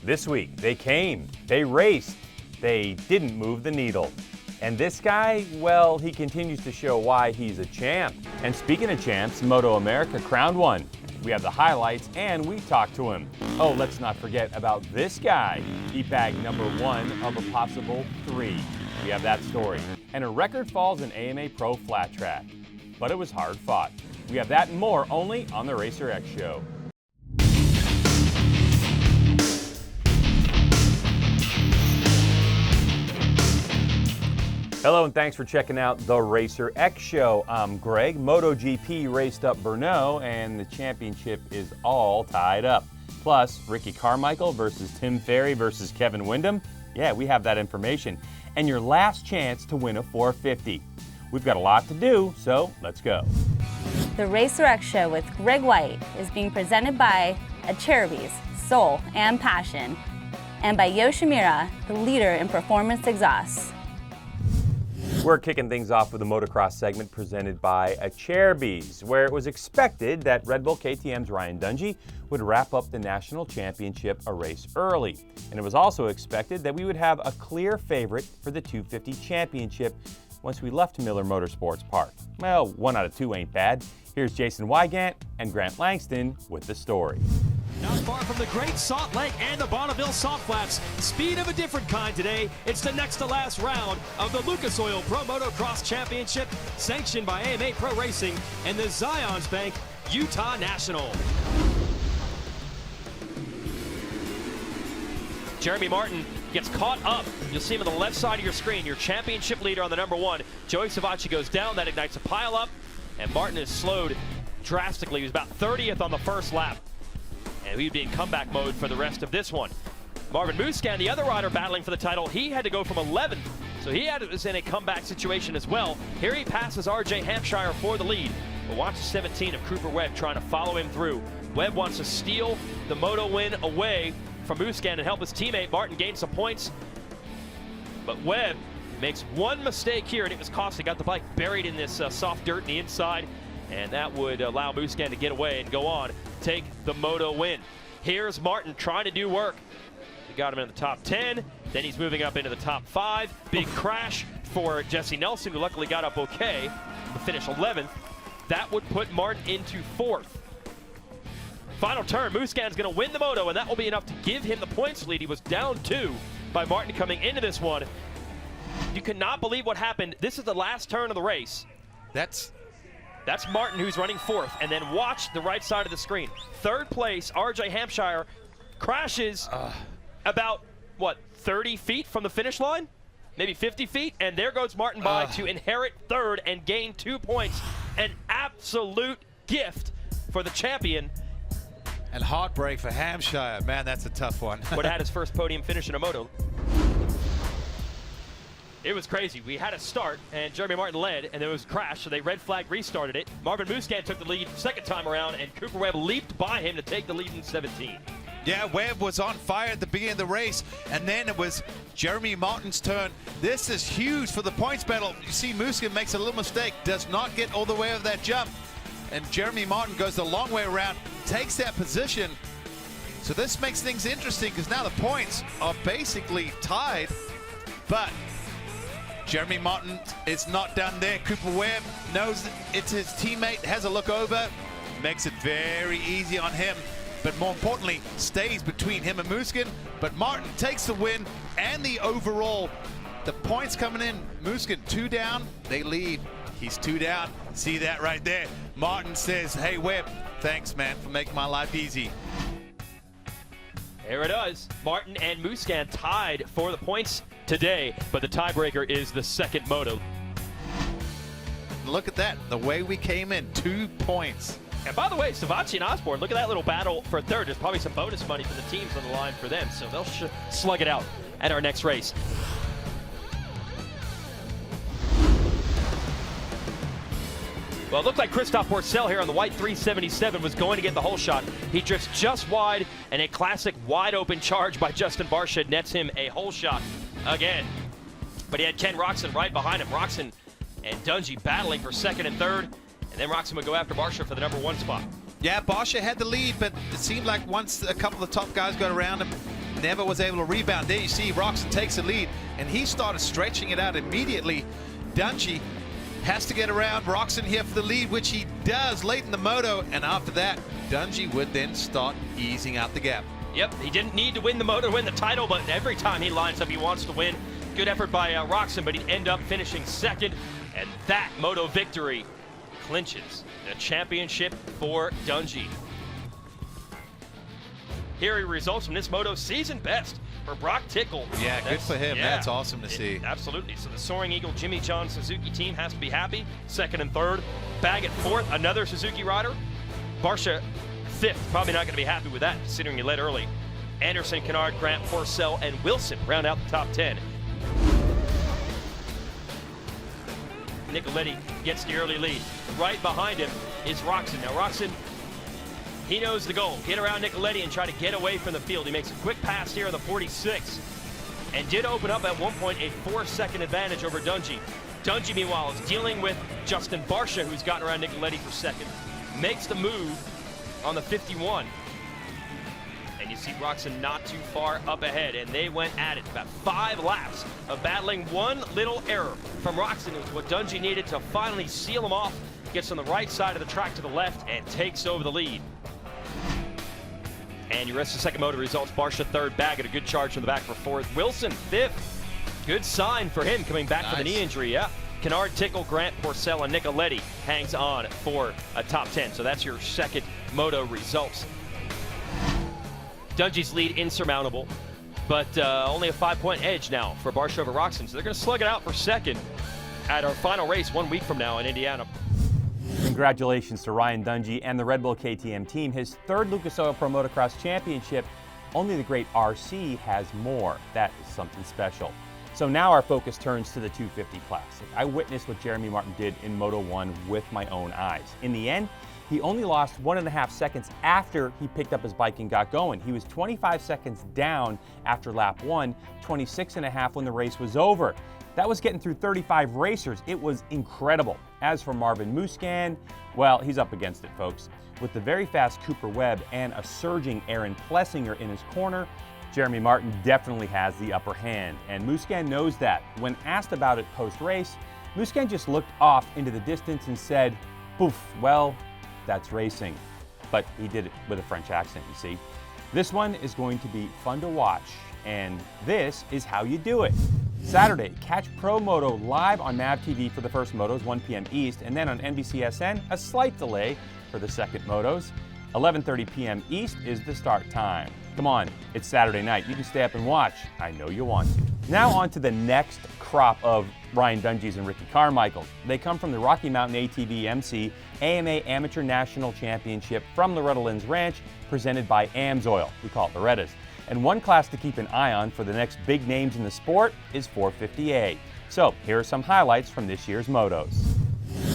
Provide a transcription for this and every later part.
This week, they came, they raced, they didn't move the needle. And this guy, well, he continues to show why he's a champ. And speaking of champs, Moto America crowned one. We have the highlights and we talked to him. Oh, let's not forget about this guy. He bagged number 1 of a possible 3. We have that story. And a record falls in AMA Pro Flat Track. But it was hard fought. We have that and more only on the RacerX Show. Hello and thanks for checking out the RacerX Show. I'm Greg. MotoGP raced up Brno and the championship is all tied up. Plus, Ricky Carmichael versus Tim Ferry versus Kevin Windham. Yeah, we have that information. And your last chance to win a 450. We've got a lot to do, so let's go. The RacerX Show with Greg White is being presented by Acerbis, Soul and Passion, and by Yoshimura, the leader in performance exhausts. We're kicking things off with a motocross segment presented by Acerbis, where it was expected that Red Bull KTM's Ryan Dungey would wrap up the national championship a race early. And it was also expected that we would have a clear favorite for the 250 championship once we left Miller Motorsports Park. Well, 1 out of 2 ain't bad. Here's Jason Wygant and Grant Langston with the story. Not far from the Great Salt Lake and the Bonneville Salt Flats. Speed of a different kind today. It's the next to last round of the Lucas Oil Pro Motocross Championship, sanctioned by AMA Pro Racing and the Zions Bank Utah National. Jeremy Martin gets caught up. You'll see him on the left side of your screen. Your championship leader on the number 1. Joey Savacci goes down. That ignites a pile up. And Martin is slowed drastically. He was about 30th on the first lap. And he'd be in comeback mode for the rest of this one. Marvin Musquin, the other rider battling for the title, he had to go from 11th. So he was in a comeback situation as well. Here he passes R.J. Hampshire for the lead. But watch the 17 of Cooper Webb trying to follow him through. Webb wants to steal the moto win away from Musquin and help his teammate Martin gain some points. But Webb makes one mistake here, and it was costly. Got the bike buried in this soft dirt in the inside, and that would allow Musquin to get away and go on, take the moto win. Here's Martin trying to do work. He got him in the top 10, then he's moving up into the top 5. Big crash for Jesse Nelson, who luckily got up okay to finish 11th. That would put Martin into 4th. Final turn, Musquin's going to win the moto, and that will be enough to give him the points lead. He was down 2 by Martin coming into this one. You cannot believe what happened. This is the last turn of the race. That's Martin, who's running 4th. And then watch the right side of the screen. 3rd place, R.J. Hampshire crashes about, what, 30 feet from the finish line? Maybe 50 feet? And there goes Martin by to inherit 3rd and gain 2 points. An absolute gift for the champion. And heartbreak for Hampshire. Man, that's a tough one. Would have had his first podium finish in a moto. It was crazy. We had a start, and Jeremy Martin led, and there was a crash, so they red flag restarted it. Marvin Musquin took the lead second time around, and Cooper Webb leaped by him to take the lead in 17. Yeah, Webb was on fire at the beginning of the race, and then it was Jeremy Martin's turn. This is huge for the points battle. You see Musquin makes a little mistake, does not get all the way over that jump, and Jeremy Martin goes the long way around, takes that position. So this makes things interesting because now the points are basically tied, but Jeremy Martin is not done there. Cooper Webb knows it's his teammate, has a look over, makes it very easy on him, but more importantly, stays between him and Musquin. But Martin takes the win and the overall. The points coming in, Musquin 2 down, they lead. He's 2 down. See that right there? Martin says, hey Webb, thanks man for making my life easy. There it is. Martin and Musquin tied for the points today, but the tiebreaker is the second moto. Look at that, the way we came in, 2 points. And by the way, Savacci and Osborne, look at that little battle for 3rd. There's probably some bonus money for the teams on the line for them, so they'll slug it out at our next race. Well, it looked like Christophe Porcel here on the white 377 was going to get the whole shot. He drifts just wide, and a classic wide-open charge by Justin Barcia nets him a whole shot again. But he had Ken Roczen right behind him. Roczen and Dungey battling for 2nd and 3rd, and then Roczen would go after Barcia for the number 1 spot. Yeah, Barcia had the lead, but it seemed like once a couple of the top guys got around him, never was able to rebound. There you see Roczen takes the lead, and he started stretching it out immediately. Dungey has to get around Roczen here for the lead, which he does late in the moto, and after that, Dungey would then start easing out the gap. Yep, he didn't need to win the moto to win the title, but every time he lines up, he wants to win. Good effort by Roczen, but he'd end up finishing second, and that moto victory clinches the championship for Dungey. Here are results from this moto season best for Brock Tickle. Yeah, good for him. Yeah, That's awesome to see. Absolutely. So the Soaring Eagle Jimmy John Suzuki team has to be happy. Second and third. Baggett fourth, another Suzuki rider. Barsha fifth, probably not going to be happy with that considering he led early. Anderson, Kennard, Grant, Porcel, and Wilson round out the top 10. Nicoletti gets the early lead. Right behind him is Roczen. Now Roczen, he knows the goal. Get around Nicoletti and try to get away from the field. He makes a quick pass here on the 46 and did open up at one point a 4-second advantage over Dungey. Dungey, meanwhile, is dealing with Justin Barsha, who's gotten around Nicoletti for second. Makes the move on the 51. And you see Roczen not too far up ahead, and they went at it. About 5 laps of battling. One little error from Roczen is what Dungey needed to finally seal him off. Gets on the right side of the track to the left and takes over the lead. And your rest of the second motor results: Barsha third, Baggett a good charge from the back for fourth, Wilson fifth. Good sign for him coming back from the knee injury, yeah. Kennard, Tickle, Grant, Porcel, and Nicoletti hangs on for a top 10. So that's your second moto results. Dungey's lead insurmountable, but only a 5-point edge now for Barsha over Roczen. So they're going to slug it out for second at our final race 1 week from now in Indiana. Congratulations to Ryan Dungey and the Red Bull KTM team. His third Lucas Oil Pro Motocross Championship. Only the great RC has more. That is something special. So now our focus turns to the 250 Classic. I witnessed what Jeremy Martin did in Moto 1 with my own eyes. In the end, he only lost 1.5 seconds after he picked up his bike and got going. He was 25 seconds down after lap 1, 26.5 when the race was over. That was getting through 35 racers. It was incredible. As for Marvin Musquin, well, he's up against it, folks. With the very fast Cooper Webb and a surging Aaron Plessinger in his corner, Jeremy Martin definitely has the upper hand, and Musquin knows that. When asked about it post-race, Musquin just looked off into the distance and said, "Poof, well, that's racing." But he did it with a French accent, you see. This one is going to be fun to watch, and this is how you do it. Saturday, catch Pro Moto live on MAV TV for the first motos, 1 p.m. East, and then on NBCSN, a slight delay for the second motos. 11:30 p.m. East is the start time. Come on, it's Saturday night. You can stay up and watch. I know you want to. Now on to the next crop of Ryan Dungeys and Ricky Carmichaels. They come from the Rocky Mountain ATV MC AMA Amateur National Championship from Loretta Lynn's Ranch, presented by AMSOIL. We call it Loretta's. And one class to keep an eye on for the next big names in the sport is 450A. So here are some highlights from this year's motos.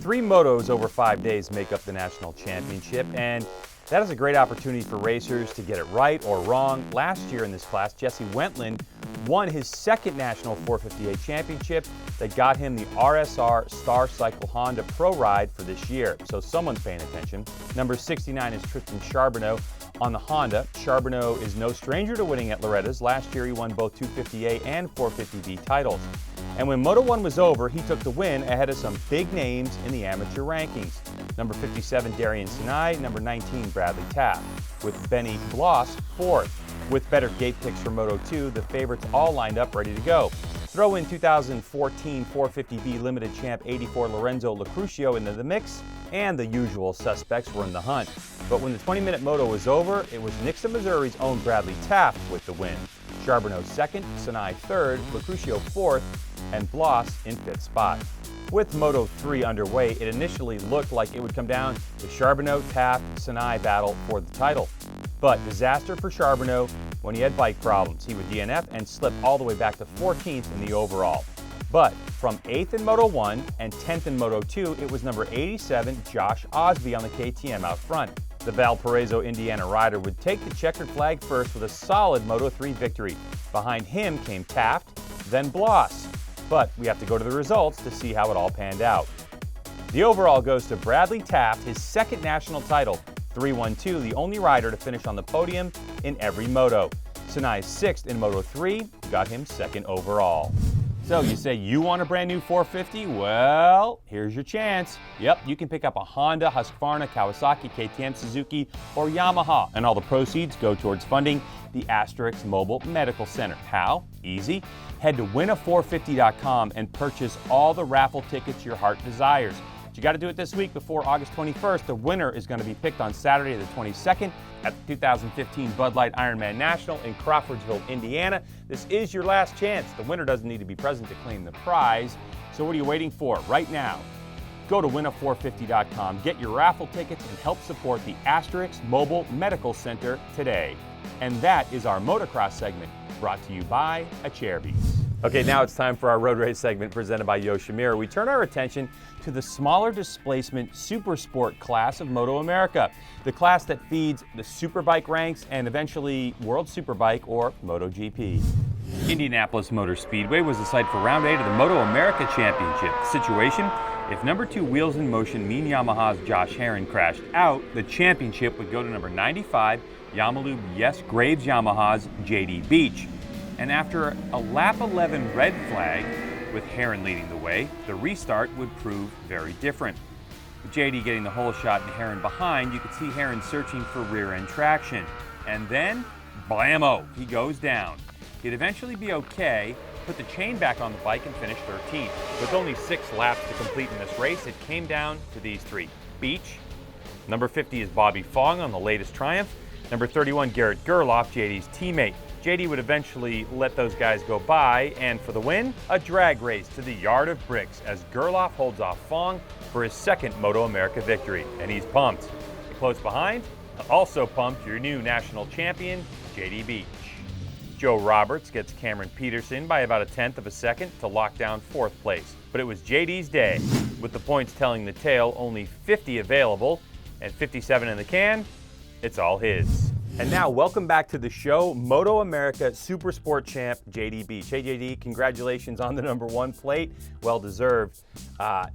3 motos over 5 days make up the national championship, and that is a great opportunity for racers to get it right or wrong. Last year in this class, Jesse Wentland won his second national 450A championship that got him the RSR Star Cycle Honda Pro Ride for this year. So someone's paying attention. Number 69 is Tristan Charbonneau on the Honda. Charbonneau is no stranger to winning at Loretta's. Last year he won both 250A and 450B titles. And when Moto 1 was over, he took the win ahead of some big names in the amateur rankings. Number 57, Darian Sinai. Number 19, Bradley Taft, with Benny Bloss fourth. With better gate picks for Moto 2, the favorites all lined up ready to go. Throw in 2014 450B Limited Champ 84 Lorenzo Lacrucio into the mix, and the usual suspects were in the hunt. But when the 20-minute moto was over, it was Nixa, Missouri's own Bradley Taft with the win. Charbonneau second, Sinai third, Lacrucio fourth, and Bloss in fifth spot. With Moto 3 underway, it initially looked like it would come down to Charbonneau, Taft, Sinai battle for the title. But disaster for Charbonneau when he had bike problems. He would DNF and slip all the way back to 14th in the overall. But from 8th in Moto 1 and 10th in Moto 2, it was number 87, Josh Osby on the KTM out front. The Valparaiso, Indiana rider would take the checkered flag first with a solid Moto 3 victory. Behind him came Taft, then Bloss. But we have to go to the results to see how it all panned out. The overall goes to Bradley Taft, his second national title, 3-1-2, the only rider to finish on the podium in every moto. Sanai's 6th in Moto 3 got him 2nd overall. So you say you want a brand new 450? Well, here's your chance. Yep, you can pick up a Honda, Husqvarna, Kawasaki, KTM, Suzuki, or Yamaha, and all the proceeds go towards funding the Asterix Mobile Medical Center. How? Easy. Head to wina450.com and purchase all the raffle tickets your heart desires. But you got to do it this week before August 21st. The winner is going to be picked on Saturday the 22nd at the 2015 Bud Light Ironman National in Crawfordsville, Indiana. This is your last chance. The winner doesn't need to be present to claim the prize. So what are you waiting for? Right now, go to wina450.com, get your raffle tickets, and help support the Asterix Mobile Medical Center today. And that is our motocross segment, brought to you by Acherbys. Okay, now it's time for our road race segment presented by Yoshimura. We turn our attention to the smaller displacement super sport class of Moto America, the class that feeds the Superbike ranks and eventually World Superbike or MotoGP. Indianapolis Motor Speedway was the site for round 8 of the Moto America Championship. Situation: if number 2 Wheels in Motion Mean Yamaha's Josh Herrin crashed out, the championship would go to number 95 Yamalube Yes Graves Yamaha's JD Beach. And after a lap 11 red flag, with Herrin leading the way, the restart would prove very different. With JD getting the whole shot and Herrin behind, you could see Herrin searching for rear-end traction. And then, blammo, he goes down. He'd eventually be okay, put the chain back on the bike and finish 13th. With only 6 laps to complete in this race, it came down to these 3. Beach. Number 50 is Bobby Fong on the latest Triumph. Number 31, Garrett Gerloff, JD's teammate. JD would eventually let those guys go by, and for the win, a drag race to the Yard of Bricks as Gerloff holds off Fong for his 2nd Moto America victory, and he's pumped. And close behind, also pumped, your new national champion, JD Beach. Joe Roberts gets Cameron Peterson by about 1/10 of a second to lock down 4th place. But it was JD's day, with the points telling the tale, only 50 available, and 57 in the can. It's all his. And now, welcome back to the show, Moto America Super Sport Champ, JD Beach. Hey, JD, congratulations on the number 1 plate. Well deserved.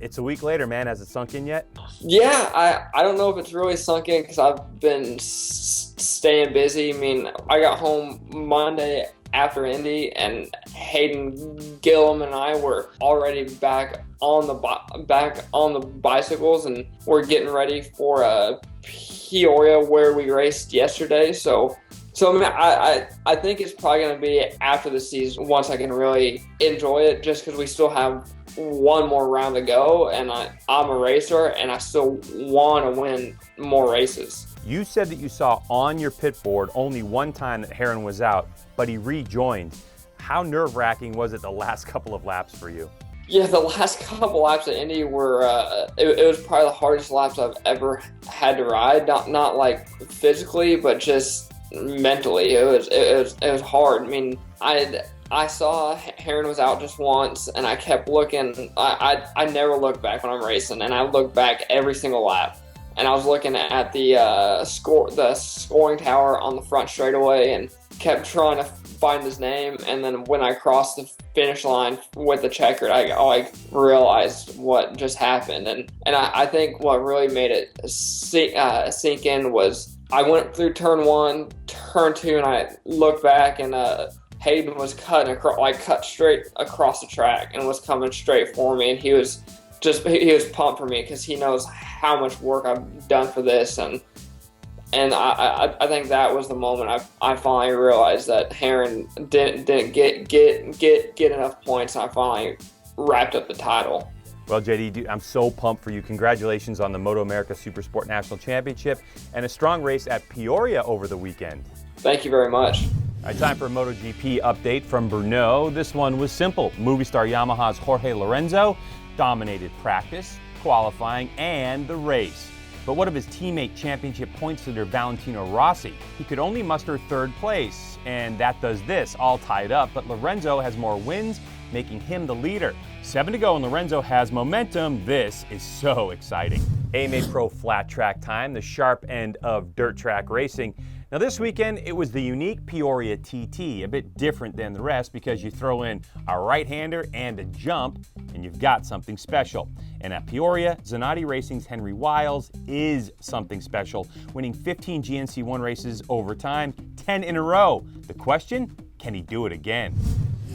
It's a week later, man. Has it sunk in yet? Yeah, I don't know if it's really sunk in because I've been staying busy. I mean, I got home Monday after Indy, and Hayden Gillum and I were already back on the bicycles, and we're getting ready for Peoria, where we raced yesterday. So I mean, I think it's probably going to be after the season once I can really enjoy it, just because we still have one more round to go, and I'm a racer, and I still want to win more races. You said that you saw on your pit board only one time that Herrin was out, but he rejoined. How nerve-wracking was it the last couple of laps for you? Yeah, the last couple laps at Indy were, it was probably the hardest laps I've ever had to ride. Not like physically, but just mentally. It was hard. I mean, I saw Herrin was out just once, and I kept looking. I never look back when I'm racing, and I look back every single lap. And I was looking at the scoring tower on the front straightaway, and kept trying to find his name. And then when I crossed the finish line with the checkered, I realized what just happened. And I think what really made it sink in was I went through turn 1, turn 2, and I looked back, and Hayden was cut straight across the track and was coming straight for me. And he was pumped for me because he knows how much work I've done for this, and I think that was the moment I finally realized that Herrin didn't get enough points, and I finally wrapped up the title. Well, JD, I'm so pumped for you. Congratulations on the Moto America Super Sport National Championship and a strong race at Peoria over the weekend. Thank you very much. All right, time for a MotoGP update from Brno. This one was simple. Movie star Yamaha's Jorge Lorenzo dominated practice, qualifying, and the race. But what of his teammate championship points leader Valentino Rossi? He could only muster 3rd place, and that does this, all tied up, but Lorenzo has more wins, making him the leader. 7 to go, and Lorenzo has momentum. This is so exciting. AMA Pro Flat Track time, the sharp end of dirt track racing. Now Now this weekend, it was the unique Peoria TT, a bit different than the rest because you throw in a right-hander and a jump, and you've got something special. And at Peoria, Zanardi Racing's Henry Wiles is something special, winning 15 GNC1 races over time, 10 in a row. The question, can he do it again?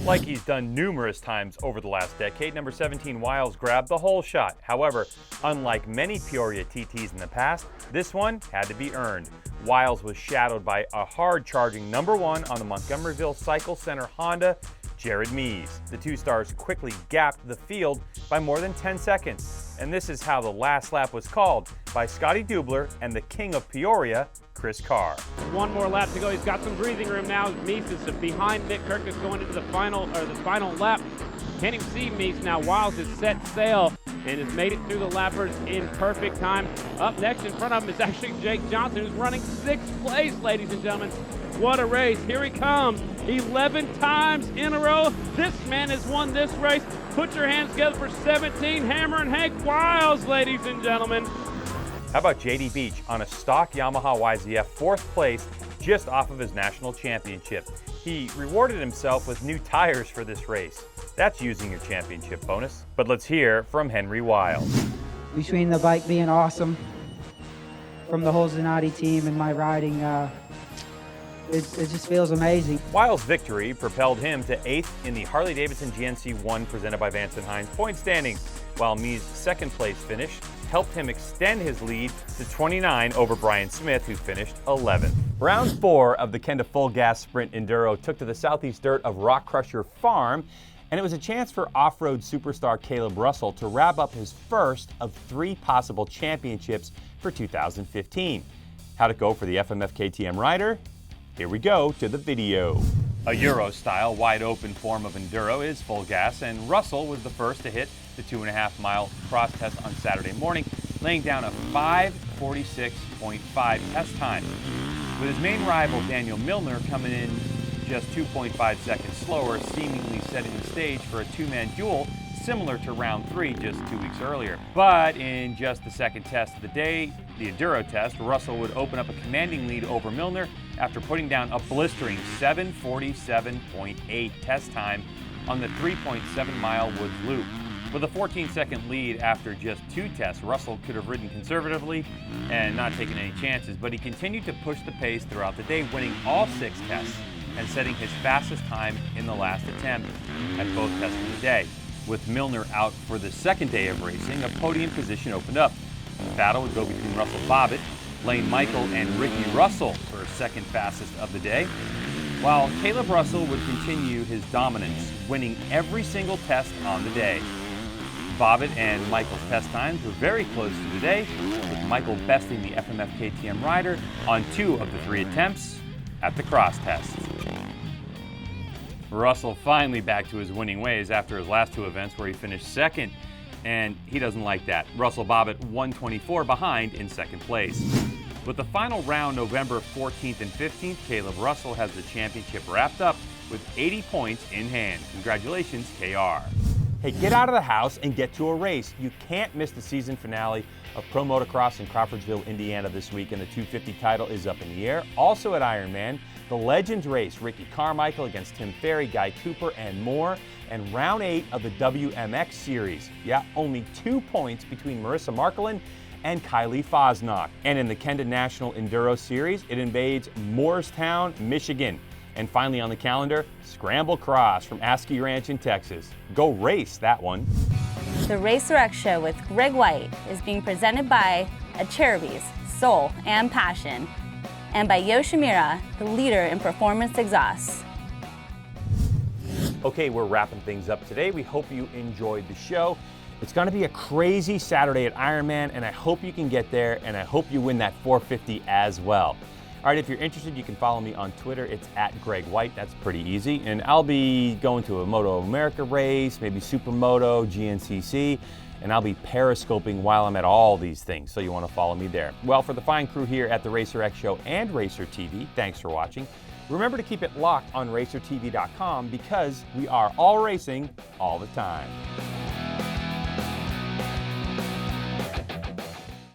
Like he's done numerous times over the last decade, number 17 Wiles grabbed the whole shot. However, unlike many Peoria TTs in the past, this one had to be earned. Wiles was shadowed by a hard-charging number 1 on the Montgomeryville Cycle Center Honda, Jared Mees. The two stars quickly gapped the field by more than 10 seconds. And this is how the last lap was called by Scotty Dubler and the king of Peoria, Chris Carr. One more lap to go. He's got some breathing room now. Meese is behind Nick Kirkus going into the final lap. Can't even see Meese now. Wiles has set sail and has made it through the lappers in perfect time. Up next in front of him is actually Jake Johnson, who's running 6th place, ladies and gentlemen. What a race. Here he comes. 11 times in a row. This man has won this race. Put your hands together for 17. Hammer and Hank Wiles, ladies and gentlemen. How about JD Beach on a stock Yamaha YZF 4th place just off of his national championship? He rewarded himself with new tires for this race. That's using your championship bonus. But let's hear from Henry Wiles. Between the bike being awesome, from the whole Zanardi team and my riding, it just feels amazing. Wiles' victory propelled him to 8th in the Harley-Davidson GNC1 presented by Vance & Hines point standings, while Mees' 2nd place finish helped him extend his lead to 29 over Brian Smith, who finished 11th. Round 4 of the Kenda Full Gas Sprint Enduro took to the southeast dirt of Rock Crusher Farm, and it was a chance for off-road superstar Caleb Russell to wrap up his first of 3 possible championships for 2015. How'd it go for the FMF KTM rider? Here we go to the video. A Euro-style wide-open form of enduro is full gas, and Russell was the first to hit the 2.5-mile cross test on Saturday morning, laying down a 5:46.5 test time. With his main rival Daniel Milner coming in just 2.5 seconds slower, seemingly setting the stage for a two-man duel similar to round 3 just 2 weeks earlier. But in just the second test of the day, the enduro test, Russell would open up a commanding lead over Milner after putting down a blistering 7:47.8 test time on the 3.7-mile Woods Loop. With a 14-second lead after just 2 tests, Russell could have ridden conservatively and not taken any chances, but he continued to push the pace throughout the day, winning all 6 tests and setting his fastest time in the last attempt at both tests of the day. With Milner out for the second day of racing, a podium position opened up. The battle would go between Russell Bobbitt, Lane Michael, and Ricky Russell for second fastest of the day, while Caleb Russell would continue his dominance, winning every single test on the day. Bobbitt and Michael's test times were very close to the day, with Michael besting the FMF KTM rider on 2 of the 3 attempts at the cross test. Russell finally back to his winning ways after his last 2 events where he finished 2nd, and he doesn't like that. Russell Bobbitt 124 behind in 2nd place. With the final round November 14th and 15th, Caleb Russell has the championship wrapped up with 80 points in hand. Congratulations, KR. Hey, get out of the house and get to a race. You can't miss the season finale of Pro Motocross in Crawfordsville, Indiana this week, and the 250 title is up in the air. Also at Ironman, the Legends race, Ricky Carmichael against Tim Ferry, Guy Cooper, and more, and round 8 of the WMX series. Yeah, only 2 points between Marissa Markelin and Kylie Fosnock. And in the Kenda National Enduro Series, it invades Moorestown, Michigan. And finally on the calendar, Scramble Cross from Askey Ranch in Texas. Go race that one. The RacerX Show with Greg White is being presented by Cherubies, Soul and Passion, and by Yoshimura, the leader in performance exhausts. Okay, we're wrapping things up today. We hope you enjoyed the show. It's going to be a crazy Saturday at Ironman, and I hope you can get there, and I hope you win that 450 as well. All right, if you're interested, you can follow me on Twitter. It's @GregWhite. That's pretty easy. And I'll be going to a Moto America race, maybe Supermoto, GNCC, and I'll be periscoping while I'm at all these things, so you want to follow me there. Well, for the fine crew here at the RacerX Show and RacerTV, thanks for watching. Remember to keep it locked on RacerTV.com because we are all racing all the time.